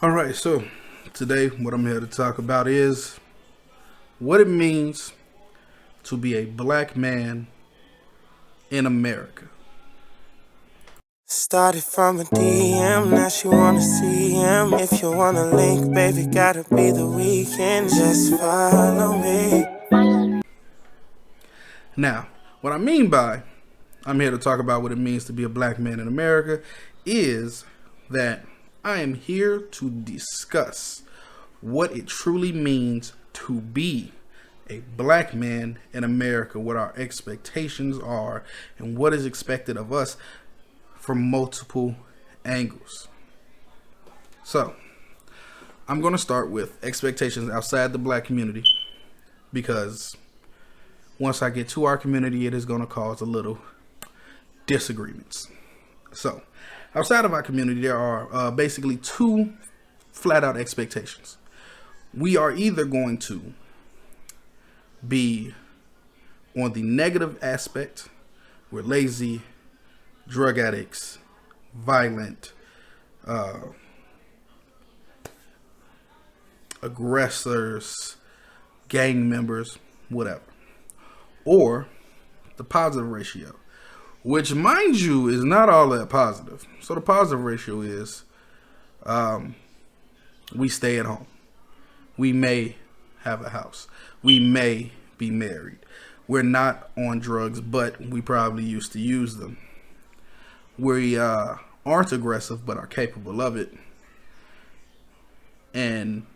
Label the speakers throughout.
Speaker 1: All right, so today what I'm here to talk about is what it means to be a black man in America.
Speaker 2: Started from a DM, now she wanna see him. If you wanna link, baby, gotta be the weekend. Just follow me.
Speaker 1: Now, what I mean by I'm here to talk about what it means to be a black man in America is that I am here to discuss what it truly means to be a black man in America, what our expectations are, and what is expected of us from multiple angles. So, I'm going to start with expectations outside the black community because once I get to our community, it is going to cause a little disagreements. So, outside of our community, there are basically two flat out expectations. We are either going to be on the negative aspect, we're lazy, drug addicts, violent, aggressors, gang members, whatever. Or the positive ratio, which, mind you, is not all that positive. So the positive ratio is we stay at home. We may have a house. We may be married. We're not on drugs, but we probably used to use them. We aren't aggressive, but are capable of it. And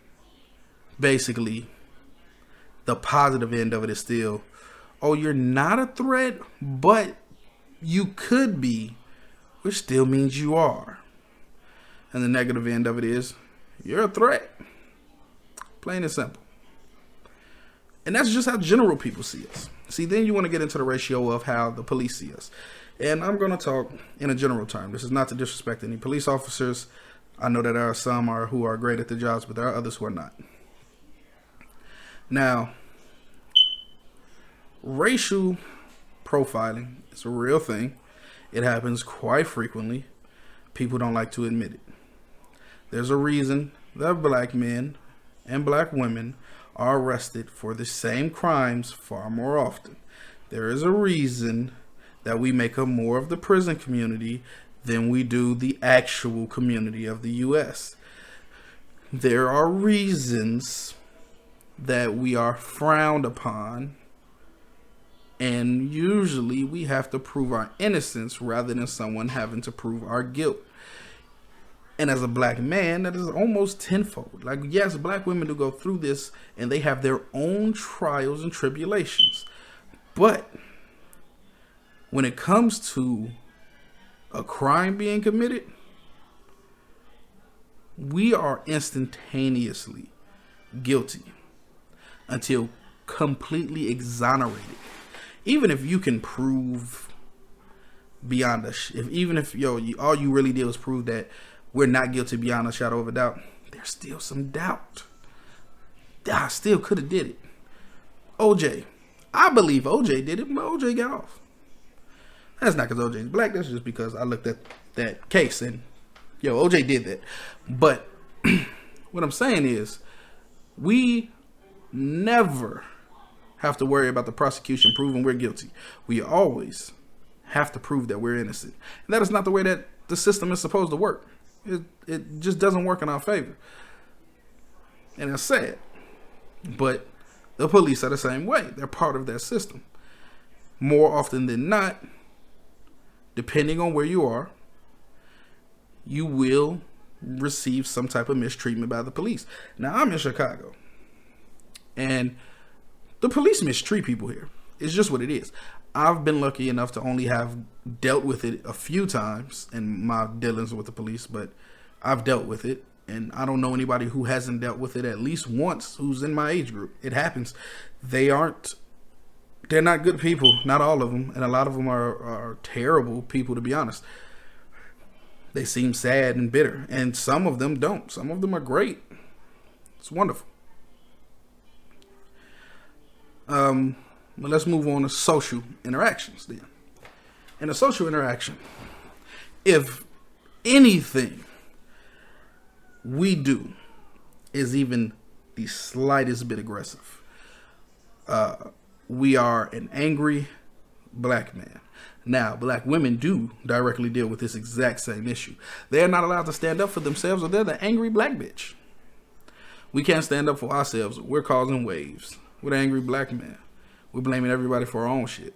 Speaker 1: basically, the positive end of it is still, oh, you're not a threat, but you could be, which still means you are. And the negative end of it is, you're a threat. Plain and simple. And that's just how general people see us. See, then you want to get into the ratio of how the police see us. And I'm going to talk in a general term. This is not to disrespect any police officers. I know that there are some who are great at their jobs, but there are others who are not. Now, racial profiling is a real thing. It happens quite frequently. People don't like to admit it. There's a reason that black men and black women are arrested for the same crimes far more often. There is a reason that we make up more of the prison community than we do the actual community of the U.S. There are reasons that we are frowned upon, and usually we have to prove our innocence rather than someone having to prove our guilt. And as a black man, that is almost tenfold. Like, yes, black women do go through this and they have their own trials and tribulations. But when it comes to a crime being committed, we are instantaneously guilty until completely exonerated. Even if you can prove beyond even if all you really did was prove that we're not guilty beyond a shadow of a doubt, there's still some doubt. I still could have did it. OJ, I believe OJ did it, but OJ got off. That's not because OJ is black. That's just because I looked at that case and OJ did that. But what I'm saying is, we never have to worry about the prosecution proving we're guilty. We always have to prove that we're innocent. And that is not the way that the system is supposed to work. It just doesn't work in our favor. And it's sad. But the police are the same way. They're part of that system. More often than not, depending on where you are, you will receive some type of mistreatment by the police. Now, I'm in Chicago, and the police mistreat people here. It's just what it is. I've been lucky enough to only have dealt with it a few times in my dealings with the police, but I've dealt with it, and I don't know anybody who hasn't dealt with it at least once who's in my age group. It happens. They're not good people, not all of them, and a lot of them are terrible people, to be honest. They seem sad and bitter, and some of them don't. Some of them are great. It's wonderful. But let's move on to social interactions then. In a social interaction, if anything we do is even the slightest bit aggressive, we are an angry black man. Now, black women do directly deal with this exact same issue. They're not allowed to stand up for themselves, or they're the angry black bitch. We can't stand up for ourselves. We're causing waves. We're the angry black man. We're blaming everybody for our own shit.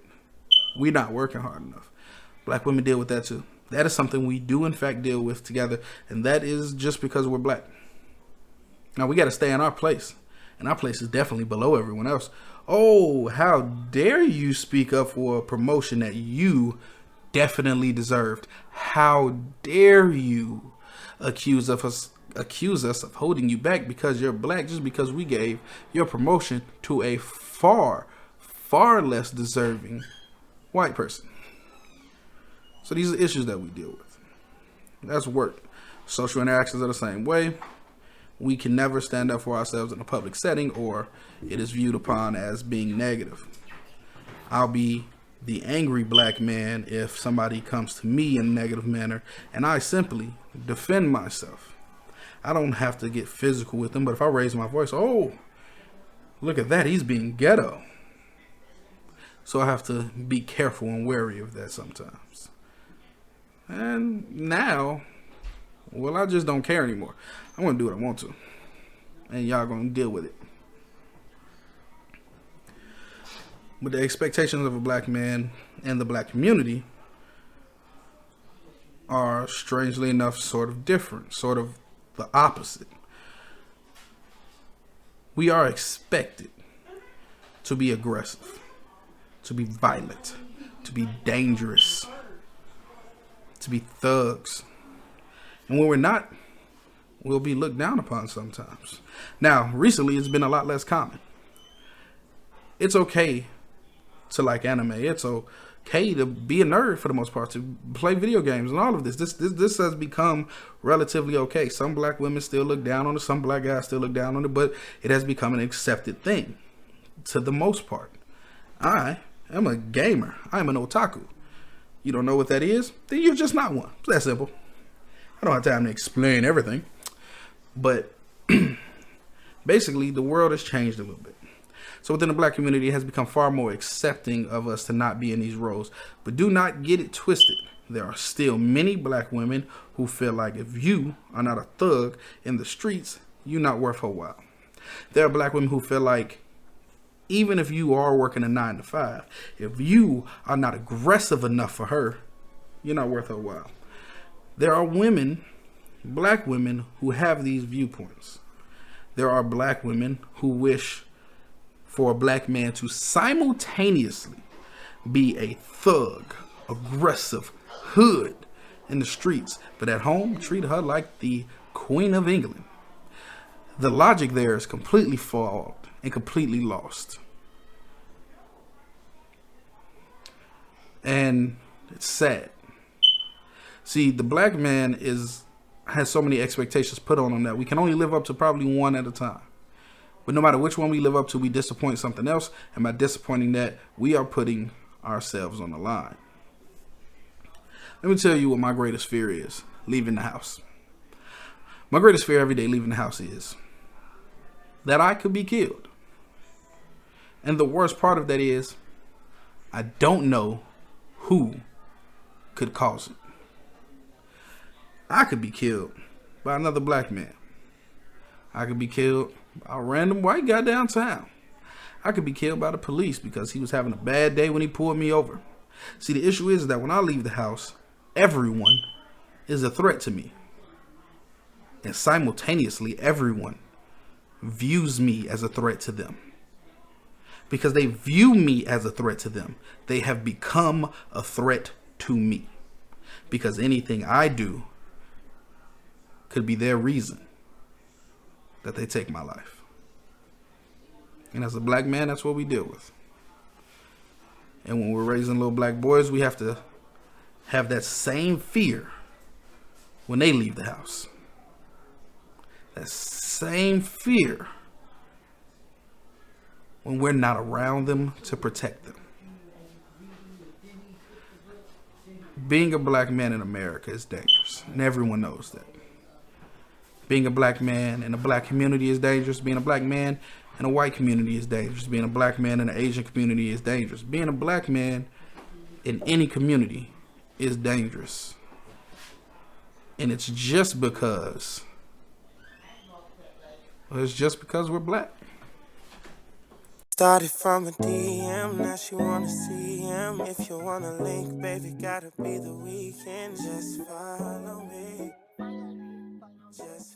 Speaker 1: We're not working hard enough. Black women deal with that too. That is something we do in fact deal with together, and that is just because we're black. Now, we got to stay in our place, and our place is definitely below everyone else. Oh, how dare you speak up for a promotion that you definitely deserved? How dare you accuse us of holding you back because you're black, just because we gave your promotion to a far less deserving white person. So these are issues that we deal with. That's work. Social interactions are the same way. We can never stand up for ourselves in a public setting, or it is viewed upon as being negative. I'll be the angry black man if somebody comes to me in a negative manner, and I simply defend myself. I don't have to get physical with them, but if I raise my voice, oh, look at that, he's being ghetto. So I have to be careful and wary of that sometimes. And now, well, I just don't care anymore. I'm going to do what I want to. And y'all going to deal with it. But the expectations of a black man and the black community are, strangely enough, sort of different, sort of the opposite. We are expected to be aggressive, to be violent, to be dangerous, to be thugs. And when we're not, we'll be looked down upon sometimes. Now, recently, it's been a lot less common. It's okay to like anime. It's okay to be a nerd for the most part, to play video games and all of this. This has become relatively okay. Some black women still look down on it. Some black guys still look down on it, but it has become an accepted thing to the most part. I am a gamer. I am an otaku. You don't know what that is? Then you're just not one. It's that simple. I don't have time to explain everything. But basically, the world has changed a little bit. So within the black community, it has become far more accepting of us to not be in these roles. But do not get it twisted. There are still many black women who feel like if you are not a thug in the streets, you're not worth her while. There are black women who feel like even if you are working a 9 to 5, if you are not aggressive enough for her, you're not worth her while. There are women, black women, who have these viewpoints. There are black women who wish for a black man to simultaneously be a thug, aggressive, hood in the streets, but at home treat her like the Queen of England. The logic there is completely flawed and completely lost. And it's sad. See, the black man has so many expectations put on him that we can only live up to probably one at a time. But no matter which one we live up to, we disappoint something else. And by disappointing that, we are putting ourselves on the line. Let me tell you what my greatest fear is, leaving the house. My greatest fear every day leaving the house is that I could be killed. And the worst part of that is I don't know who could cause it. I could be killed by another black man. I could be killed by a random white guy downtown. I could be killed by the police because he was having a bad day when he pulled me over. See, the issue is that when I leave the house, everyone is a threat to me. And simultaneously, everyone views me as a threat to them. Because they view me as a threat to them, they have become a threat to me. Because anything I do could be their reason that they take my life. And as a black man, that's what we deal with. And when we're raising little black boys, we have to have that same fear when they leave the house. That same fear when we're not around them to protect them. Being a black man in America is dangerous, and everyone knows that. Being a black man in a black community is dangerous. Being a black man in a white community is dangerous. Being a black man in an Asian community is dangerous. Being a black man in any community is dangerous. And it's just because we're black.
Speaker 2: Started from a DM, now she wanna see him. If you wanna link, baby, gotta be the weekend. Just follow me. Just